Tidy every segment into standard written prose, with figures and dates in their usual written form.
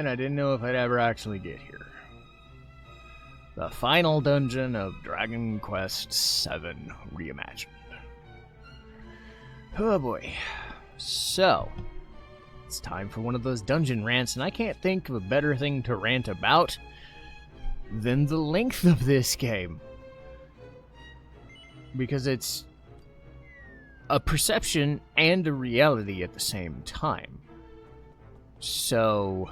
I didn't know if I'd ever actually get here. The final dungeon of Dragon Quest VII Reimagined. Oh boy. So, it's time for one of those dungeon rants, and I can't think of a better thing to rant about than the length of this game. Because it's a perception and a reality at the same time. So,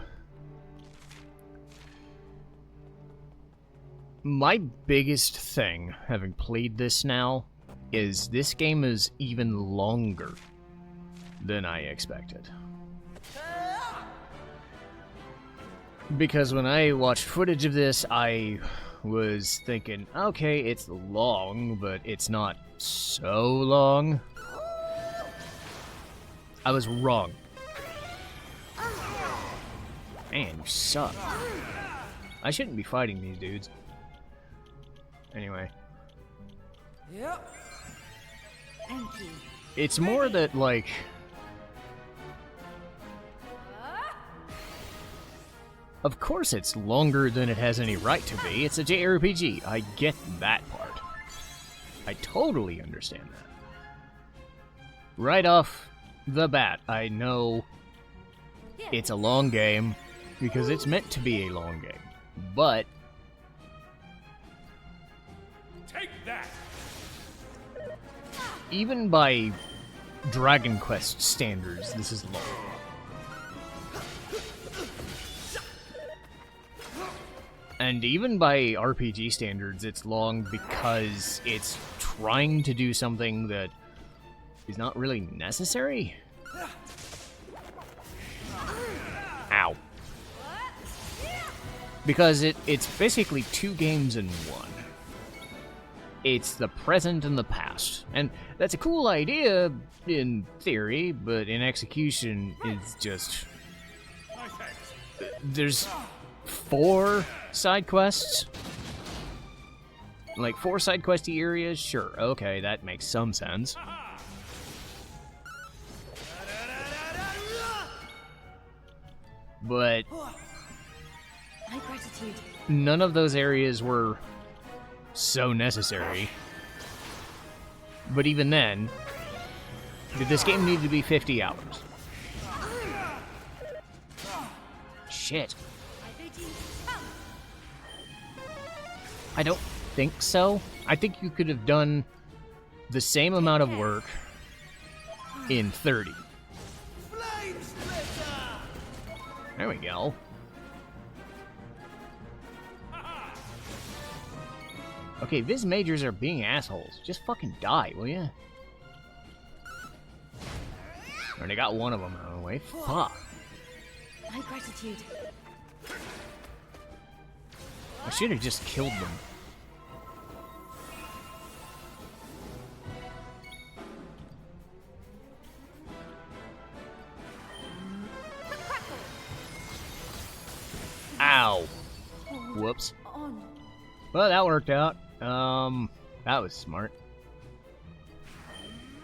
my biggest thing, having played this now, is this game is even longer than I expected. Because when I watched footage of this, I was thinking, okay, it's long, but it's not so long. I was wrong. Man, you suck. I shouldn't be fighting these dudes. Anyway. Yep. Thank you. It's more that, like... Of course it's longer than it has any right to be. It's a JRPG. I get that part. I totally understand that. Right off the bat, I know it's a long game because it's meant to be a long game. But take that. Even by Dragon Quest standards, this is long. And even by RPG standards, it's long because it's trying to do something that is not really necessary. Ow. Because it's basically two games in one. It's the present and the past. And that's a cool idea in theory, but in execution, it's just... There's 4 side quests? Like 4 side questy areas? Sure, okay, that makes some sense. But My gratitude. none of those areas were so necessary. But even then, did this game need to be 50 hours? Shit. I don't think so. I think you could have done the same amount of work in 30. There we go. Okay, Viz Majors are being assholes. Just fucking die, will ya? Already got one of them out of the way. Fuck. My gratitude. I should have just killed them. Ow. Whoops. Well, that worked out. That was smart.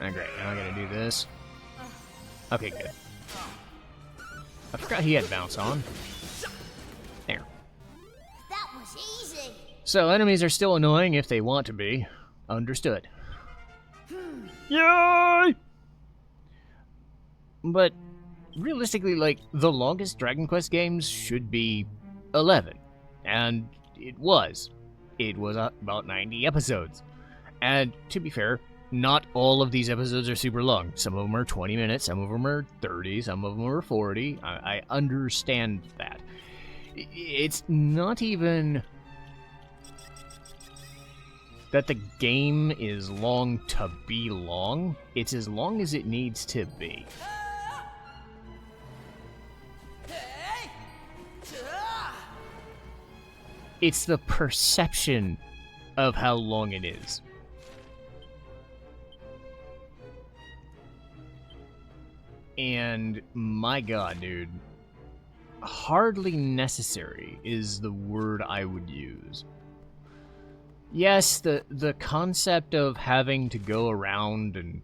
Oh, great. Now I gotta do this. Okay, good. I forgot he had bounce on. There. That was easy. So, enemies are still annoying if they want to be. Understood. Yay! But, realistically, like, the longest Dragon Quest games should be 11. And it was. It was about 90 episodes. And, to be fair, not all of these episodes are super long. Some of them are 20 minutes, some of them are 30, some of them are 40. I understand that. It's not even that the game is long to be long. It's as long as it needs to be. It's the perception of how long it is. And my god, dude, hardly necessary is the word I would use. Yes, the concept of having to go around and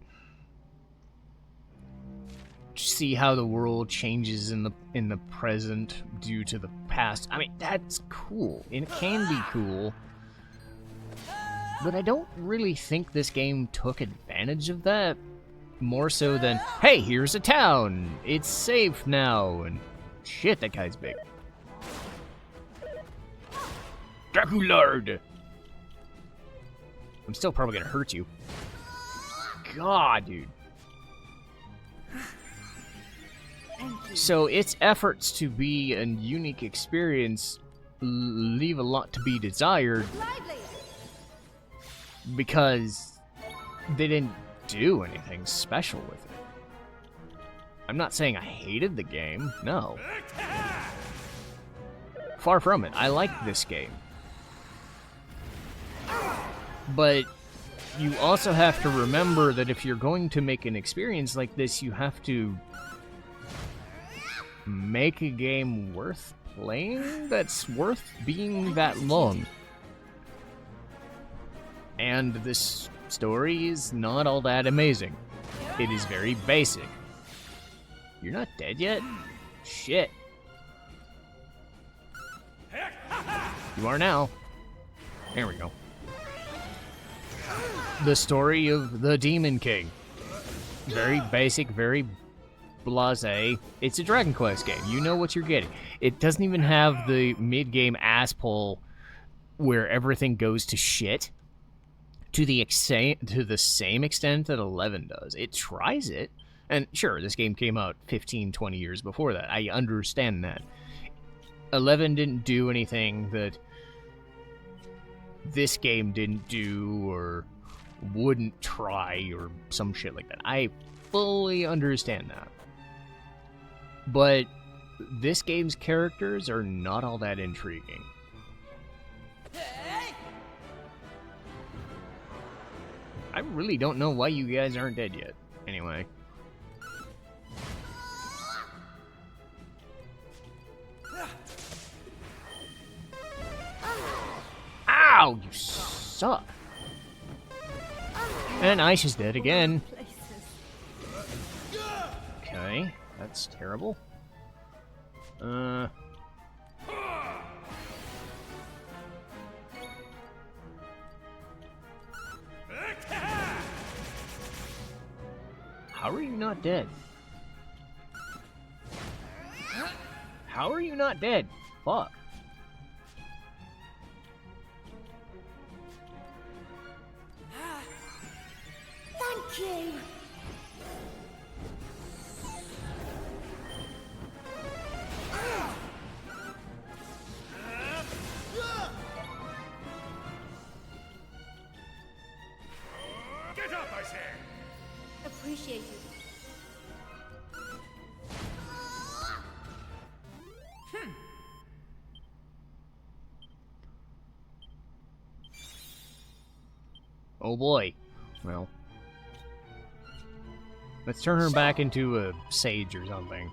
see how the world changes in the present due to the past. I mean, that's cool. It can be cool. But I don't really think this game took advantage of that. More so than, hey, here's a town. It's safe now. And shit, that guy's big. Draculard! I'm still probably gonna hurt you. God, dude. So its efforts to be a unique experience leave a lot to be desired because they didn't do anything special with it. I'm not saying I hated the game, no. Far from it. I like this game. But you also have to remember that if you're going to make an experience like this, you have to make a game worth playing that's worth being that long. And this story is not all that amazing. It is very basic. You're not dead yet? Shit. You are now. There we go. The story of the Demon King. Very basic, very blasé. It's a Dragon Quest game. You know what you're getting. It doesn't even have the mid-game ass pull where everything goes to shit to the same extent that 11 does. It tries it. And sure, this game came out 15, 20 years before that. I understand that. 11 didn't do anything that this game didn't do or wouldn't try or some shit like that. I fully understand that. But this game's characters are not all that intriguing. I really don't know why you guys aren't dead yet. Anyway. Ow! You suck. And Ice is dead again. Okay, that's terrible. How are you not dead? How are you not dead? Fuck. Thank you. Get up, I say! Appreciate it. Oh boy. Well. Let's turn her back into a sage or something.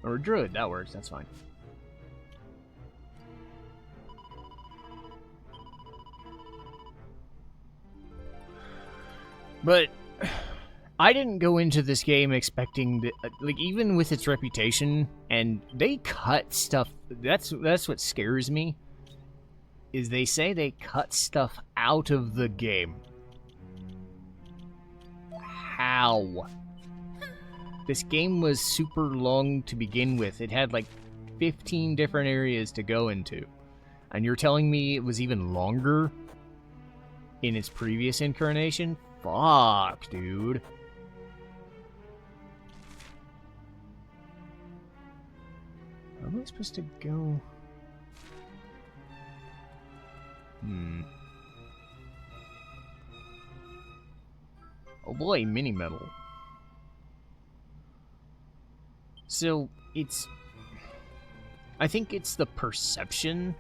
Or a druid, that works, that's fine. But I didn't go into this game expecting that, like, even with its reputation, and they cut stuff. That's what scares me. Is they say they cut stuff out of the game. How? This game was super long to begin with. It had like 15 different areas to go into. And you're telling me it was even longer in its previous incarnation? Fuck, dude. How am I supposed to go? Oh boy, mini metal. So, I think it's the perception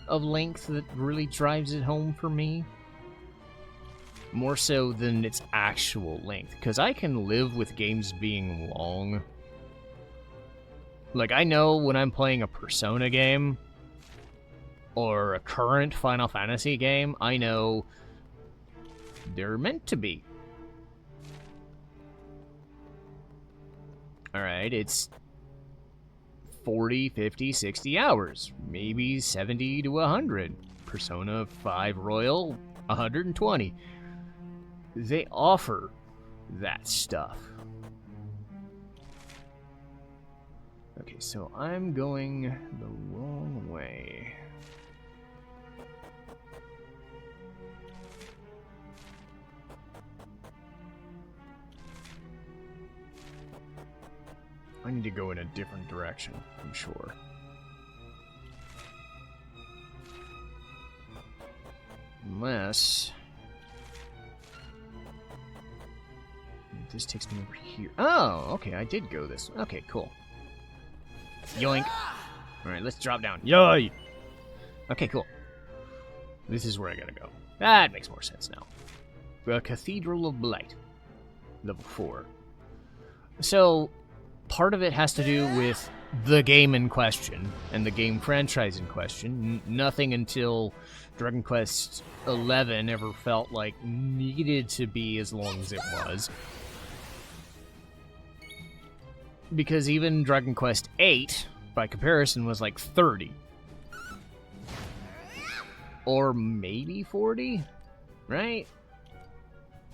of length that really drives it home for me. More so than its actual length. Because I can live with games being long. Like, I know when I'm playing a Persona game, or a current Final Fantasy game, I know they're meant to be. Alright, it's 40, 50, 60 hours, maybe 70 to 100. Persona 5 Royal, 120. They offer that stuff. Okay, so I'm going the wrong way. I need to go in a different direction, I'm sure. Unless... this takes me over here. Oh, okay, I did go this way. Okay, cool. Yoink. Alright, let's drop down. Yoink! Okay, cool. This is where I gotta go. That makes more sense now. The Cathedral of Blight. Level 4. So, part of it has to do with the game in question, and the game franchise in question. Nothing until Dragon Quest XI ever felt like needed to be as long as it was. Because even Dragon Quest VIII, by comparison, was like 30. Or maybe 40? Right?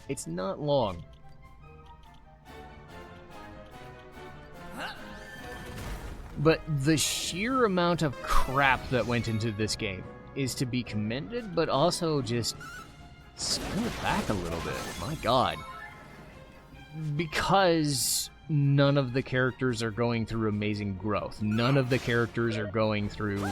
It's not long. But the sheer amount of crap that went into this game is to be commended, but also just scale it back a little bit. My god. Because none of the characters are going through amazing growth. None of the characters are going through...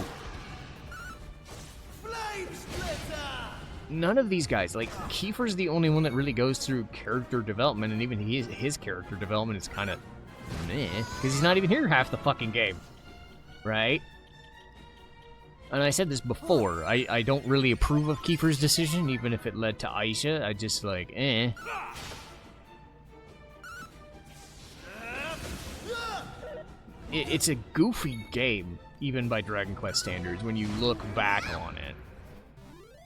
None of these guys. Like, Kiefer's the only one that really goes through character development, and even his character development is kind of meh, because he's not even here half the fucking game. Right? And I said this before, I don't really approve of Kiefer's decision, even if it led to Aisha. I just like, eh. It's a goofy game, even by Dragon Quest standards, when you look back on it.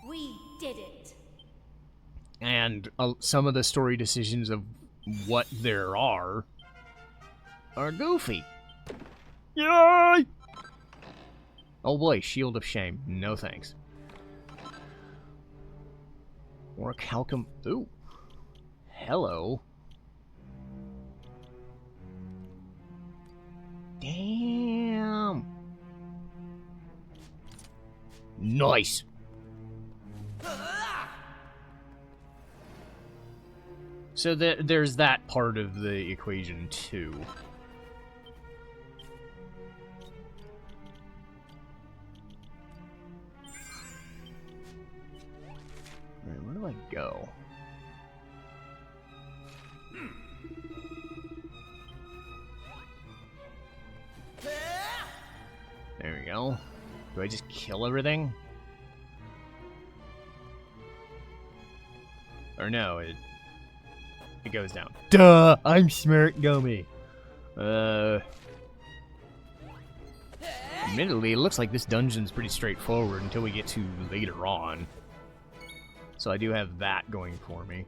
We did it. And some of the story decisions of what there are goofy. Yay! Oh boy, Shield of Shame. No thanks. Or a Calcum... Ooh. Hello. Damn. Nice. So there's that part of the equation too. Alright, where do I go? There we go. Do I just kill everything? Or no, it goes down. Duh! I'm smart, Gomi. Admittedly, it looks like this dungeon's pretty straightforward until we get to later on. So I do have that going for me.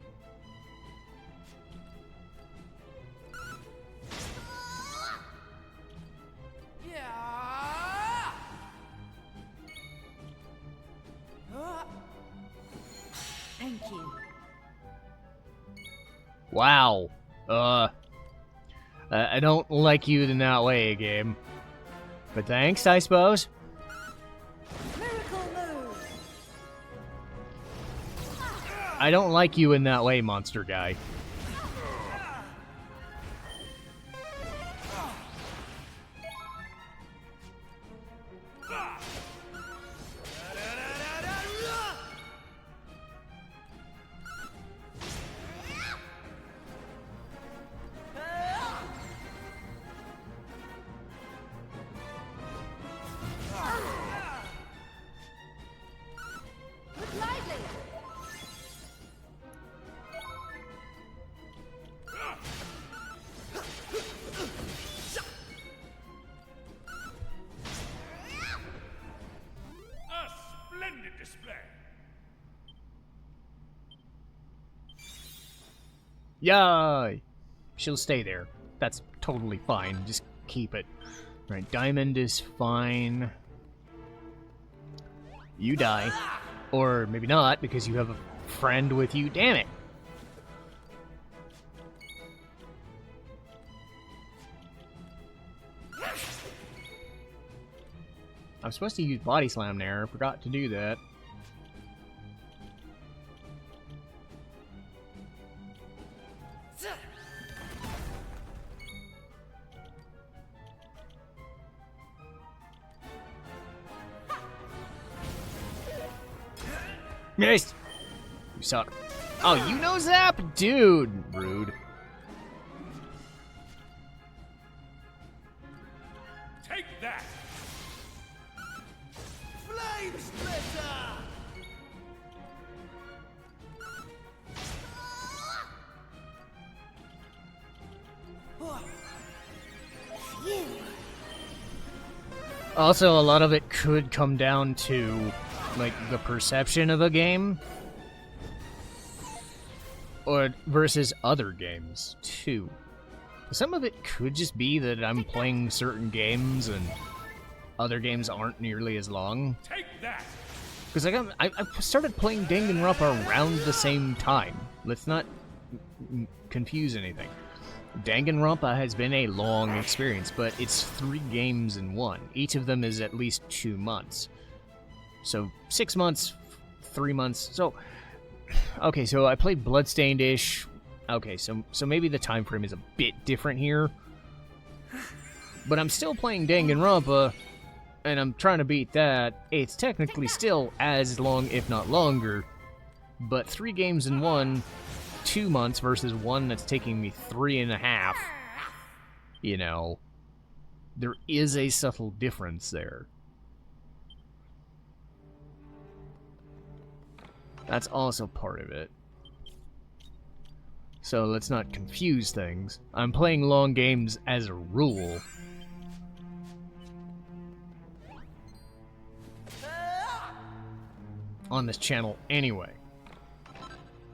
Thank you. Wow. I don't like you in that way, game. But thanks, I suppose. Miracle move. I don't like you in that way, monster guy. Yay! She'll stay there. That's totally fine. Just keep it. Right, diamond is fine. You die. Or maybe not, because you have a friend with you. Damn it! I'm supposed to use body slam there. I forgot to do that. Missed! You suck. Oh, you know Zap? Dude! Rude. Take that! Flame splitter! Also, a lot of it could come down to, like, the perception of a game. Or versus other games, too. Some of it could just be that I'm playing certain games and other games aren't nearly as long. Take that! Because I started playing Danganronpa around the same time. Let's not confuse anything. Danganronpa has been a long experience, but it's 3 games in one. Each of them is at least 2 months. So 6 months, 3 months. So, okay, so I played Bloodstained-ish. Okay, so maybe the time frame is a bit different here. But I'm still playing Danganronpa, and I'm trying to beat that. It's technically still as long, if not longer, but 3 games in one, 2 months versus one that's taking me 3.5. You know, there is a subtle difference there. That's also part of it. So let's not confuse things. I'm playing long games as a rule. On this channel anyway.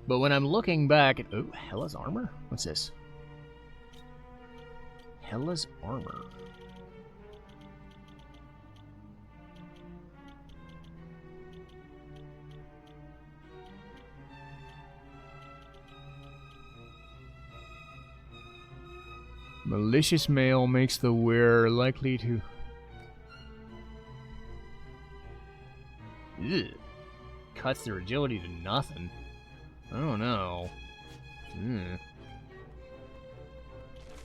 But when I'm looking back at... Oh, Hella's armor? What's this? Hella's armor. Malicious mail makes the wearer likely to... Ugh. Cuts their agility to nothing. I don't know.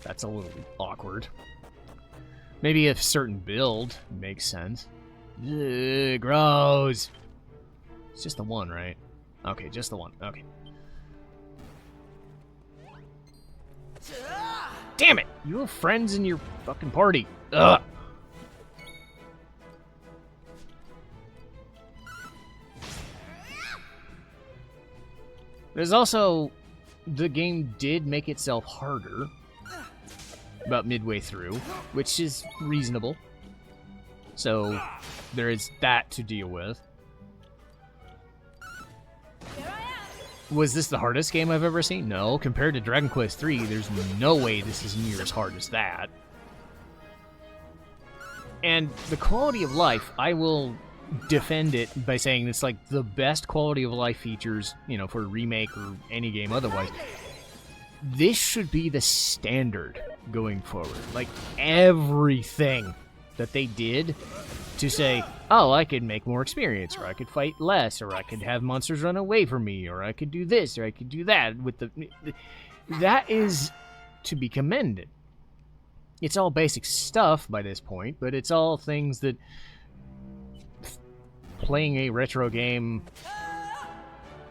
That's a little awkward. Maybe a certain build makes sense. Ugh, gross. It's just the one, right? Okay, just the one. Okay. Damn it! You have friends in your fucking party. Ugh! There's also... The game did make itself harder. About midway through. Which is reasonable. So, there is that to deal with. Was this the hardest game I've ever seen? No. Compared to Dragon Quest III, there's no way this is near as hard as that. And the quality of life, I will defend it by saying it's like the best quality of life features, you know, for a remake or any game otherwise. This should be the standard going forward. Like, everything that they did to say, oh, I could make more experience, or I could fight less, or I could have monsters run away from me, or I could do this, or I could do that. With that is to be commended. It's all basic stuff by this point, but it's all things that playing a retro game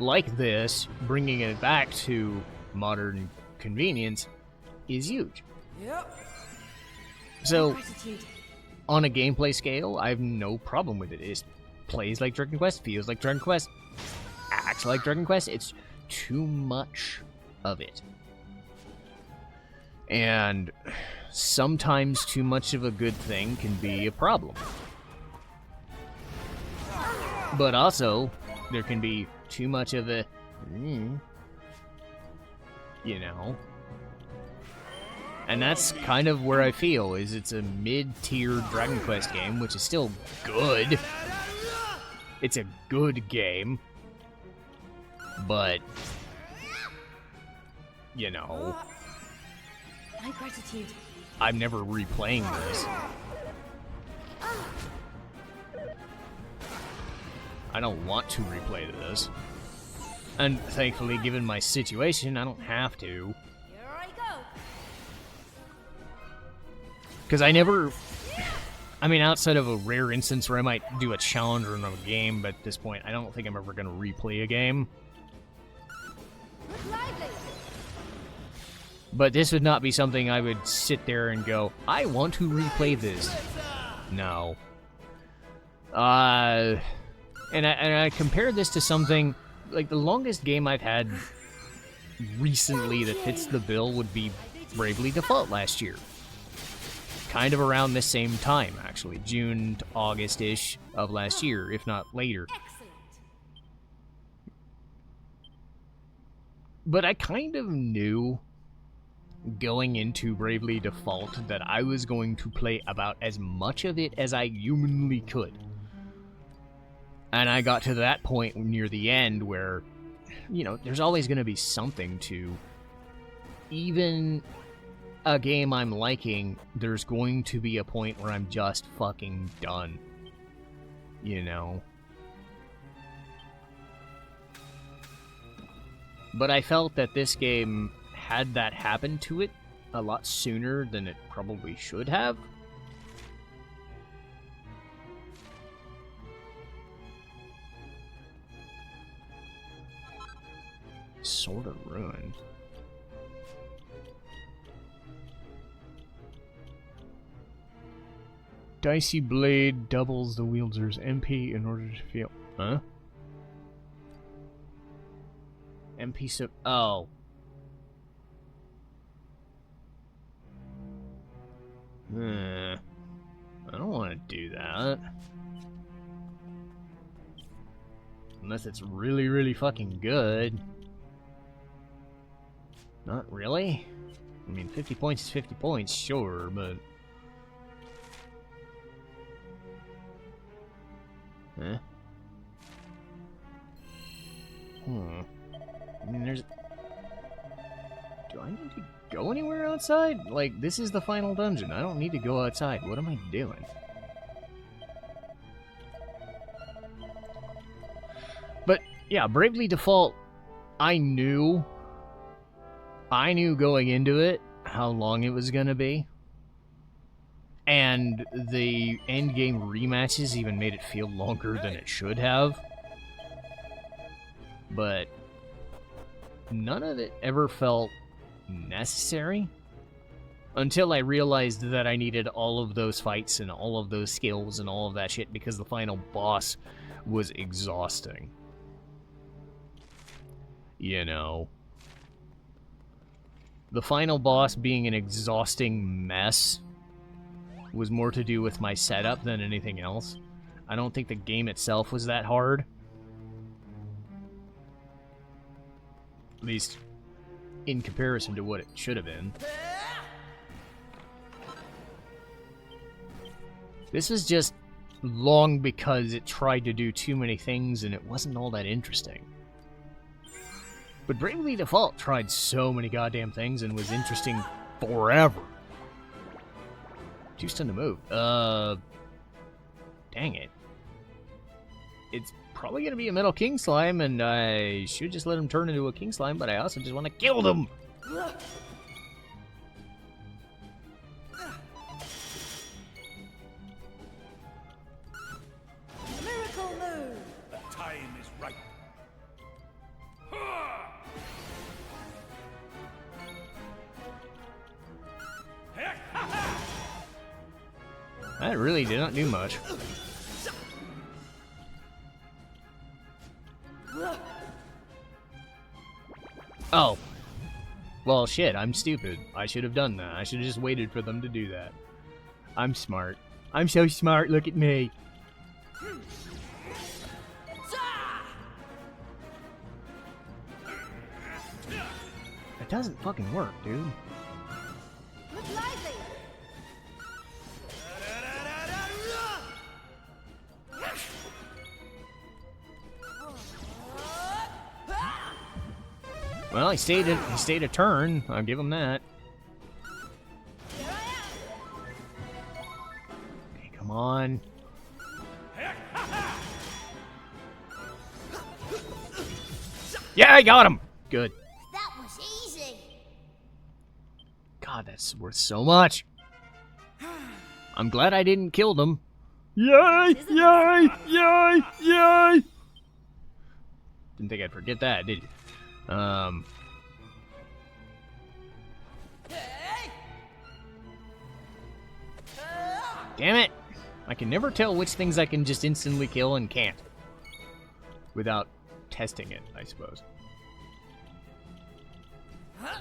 like this, bringing it back to modern convenience, is huge. Yep. So, Gratitude. on a gameplay scale, I have no problem with it. It plays like Dragon Quest, feels like Dragon Quest, acts like Dragon Quest. It's too much of it. And sometimes too much of a good thing can be a problem. But also, there can be too much of a... you know? And that's kind of where I feel, is it's a mid-tier Dragon Quest game, which is still good. It's a good game. But, you know, My gratitude. I'm never replaying this. I don't want to replay this. And thankfully, given my situation, I don't have to. Here I go. Because I never... I mean, outside of a rare instance where I might do a challenge run of a game, but at this point, I don't think I'm ever going to replay a game. Look lively. But this would not be something I would sit there and go, I want to replay this. No. And I compare this to something, like the longest game I've had recently that fits the bill would be Bravely Default last year. Kind of around the same time, actually. June to August-ish of last year, if not later. Excellent. But I kind of knew going into Bravely Default that I was going to play about as much of it as I humanly could. And I got to that point near the end where, you know, there's always going to be something to... Even a game I'm liking, there's going to be a point where I'm just fucking done. You know? But I felt that this game had that happen to it a lot sooner than it probably should have. Sword of Ruin. Dicey Blade doubles the wielder's MP in order to feel... Huh? MP so... Oh. I don't want to do that. Unless it's really, really fucking good. Not really? I mean, 50 points is 50 points, sure, but... Huh? I mean, there's... Do I need to go anywhere outside? Like, this is the final dungeon. I don't need to go outside. What am I doing? But, yeah, Bravely Default, I knew going into it how long it was gonna be. And the endgame rematches even made it feel longer than it should have. But none of it ever felt necessary until I realized that I needed all of those fights and all of those skills and all of that shit because the final boss was exhausting. You know. The final boss being an exhausting mess was more to do with my setup than anything else. I don't think the game itself was that hard. At least in comparison to what it should have been. This is just long because it tried to do too many things and it wasn't all that interesting. But Bravely Default tried so many goddamn things and was interesting forever. Too stunned to move. Dang it. It's probably gonna be a Metal King Slime, and I should just let him turn into a King Slime, but I also just want to kill them! Miracle move. The time is right. That really did not do much. Oh. Well, shit, I'm stupid. I should have done that. I should have just waited for them to do that. I'm smart. I'm so smart, look at me. It doesn't fucking work, dude. Look lively! Well, he stayed a turn. I'll give him that. Here I Okay, come on. Yeah, I got him. Good. am! That was easy! God, that's worth so much. I'm glad I didn't kill them. Yay! Yay! Yay! Yay! Didn't think I'd forget that, did you? Damn it! I can never tell which things I can just instantly kill and can't. Without testing it, I suppose. Huh?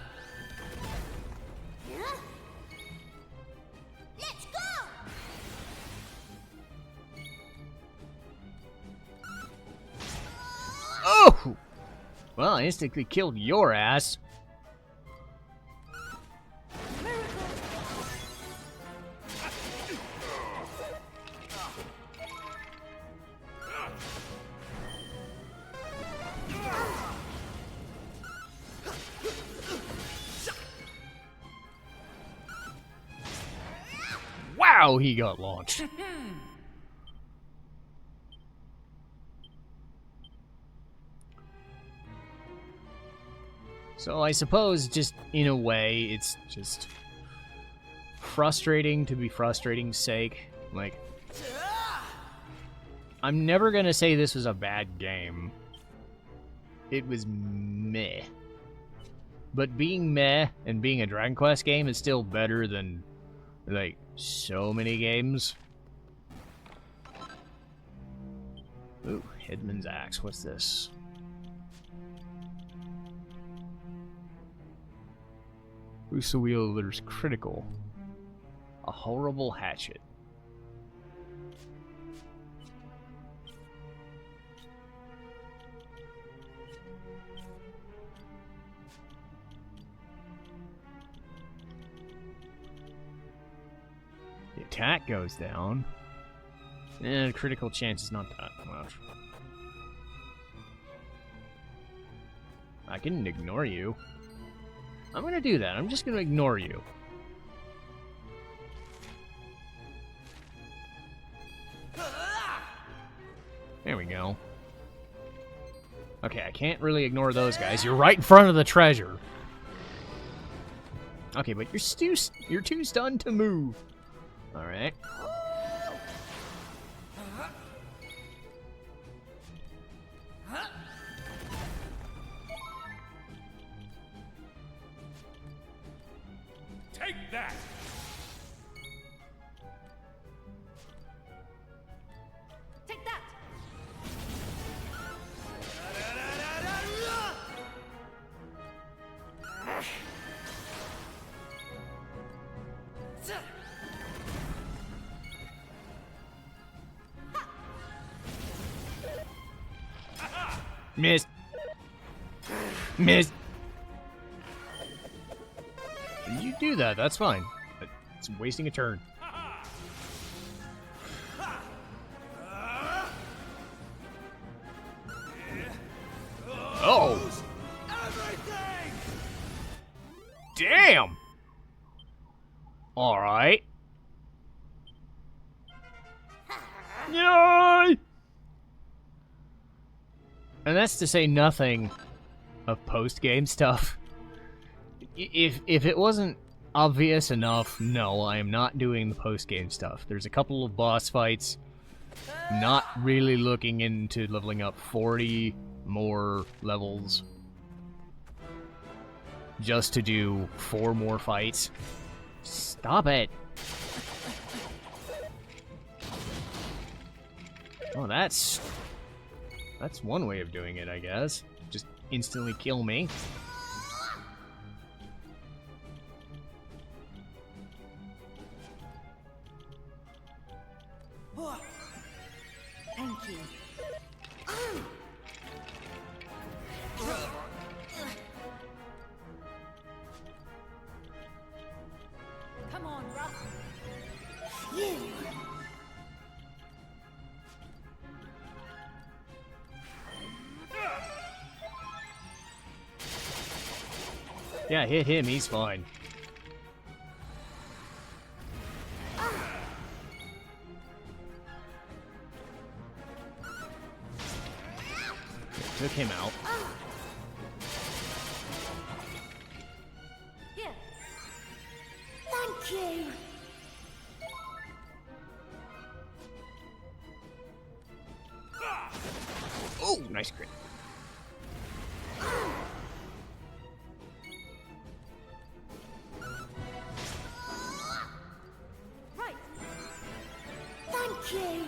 Let's go! Oh! Well, I instantly killed your ass. Wow, he got launched. So I suppose, just in a way, it's just frustrating to be frustrating's sake. Like, I'm never gonna say this was a bad game. It was meh. But being meh and being a Dragon Quest game is still better than, like, so many games. Ooh, Hidman's Axe. What's this? Boost the wielder's critical. A horrible hatchet. The attack goes down. And critical chance is not that much. I can ignore you. I'm gonna do that. I'm just gonna ignore you. There we go. Okay, I can't really ignore those guys. You're right in front of the treasure. Okay, but you're too stunned to move. All right. Take that! Take that! Missed. Missed. You do that, that's fine. It's wasting a turn. Oh! Everything! Damn! Alright. Yay! And that's to say nothing of post-game stuff. If it wasn't obvious enough, no, I am not doing the post-game stuff. There's a couple of boss fights. I'm not really looking into leveling up 40 more levels just to do 4 more fights. Stop it. Oh, that's one way of doing it, I guess. Just instantly kill me. Thank you. Yeah, hit him, he's fine. Took him out. Here. Thank you. Oh, nice crit. Right. Thank you.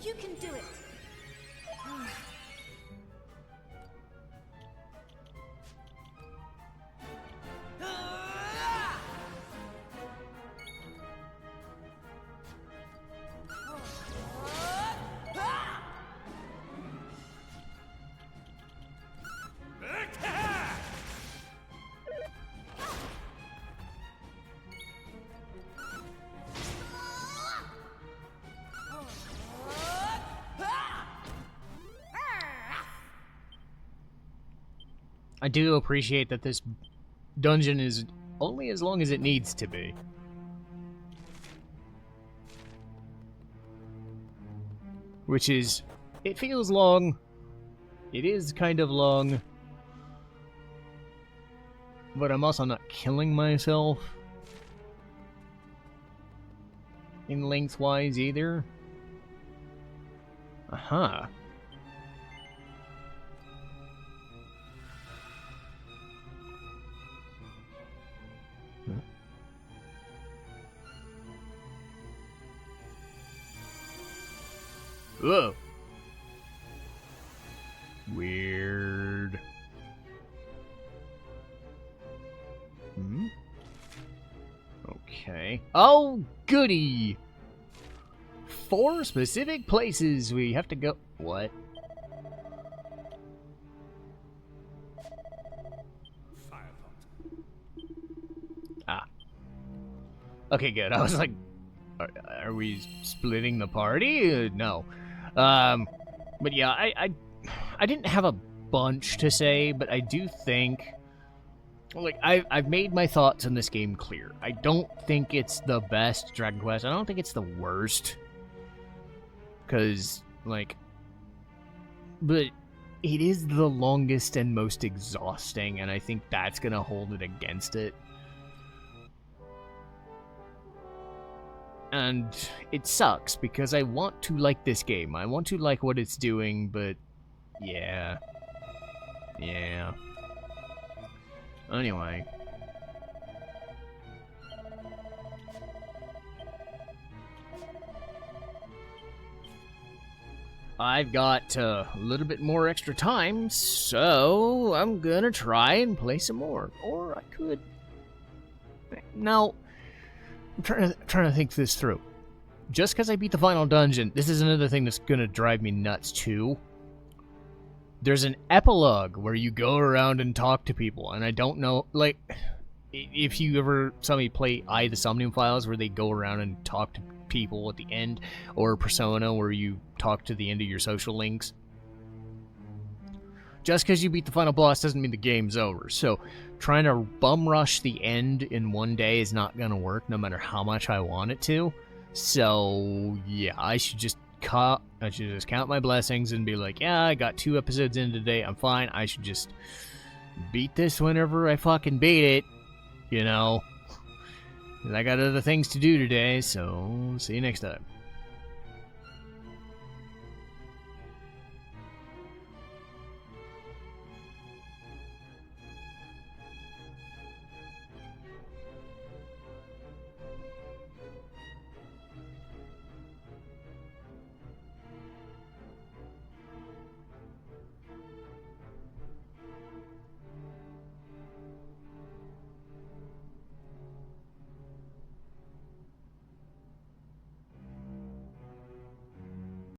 You can do it. I do appreciate that this dungeon is only as long as it needs to be. Which is, it feels long. It is kind of long. But I'm also not killing myself in lengthwise either. Aha. Whoa. Weird. Hmm? Okay. Oh, goody! 4 specific places we have to go. What? Ah. Okay, good. I was like, are we splitting the party? No. But yeah, I didn't have a bunch to say, but I do think, like, I've made my thoughts on this game clear. I don't think it's the best Dragon Quest. I don't think it's the worst. Because, like, but it is the longest and most exhausting, and I think that's gonna hold it against it. And it sucks, because I want to like this game. I want to like what it's doing, but yeah. Yeah. Anyway. I've got a little bit more extra time, so I'm gonna try and play some more. Or I could... Now... I'm trying to think this through. Just because I beat the final dungeon, this is another thing that's gonna drive me nuts too. There's an epilogue where you go around and talk to people, and I don't know, like, if you ever saw me play the Somnium Files, where they go around and talk to people at the end, or Persona, where you talk to the end of your social links. Just because you beat the final boss doesn't mean the game's over, so trying to bum rush the end in one day is not going to work, no matter how much I want it to. So, yeah, I should just count my blessings and be like, yeah, I got 2 episodes in today, I'm fine. I should just beat this whenever I fucking beat it, you know. 'Cause I got other things to do today, so see you next time.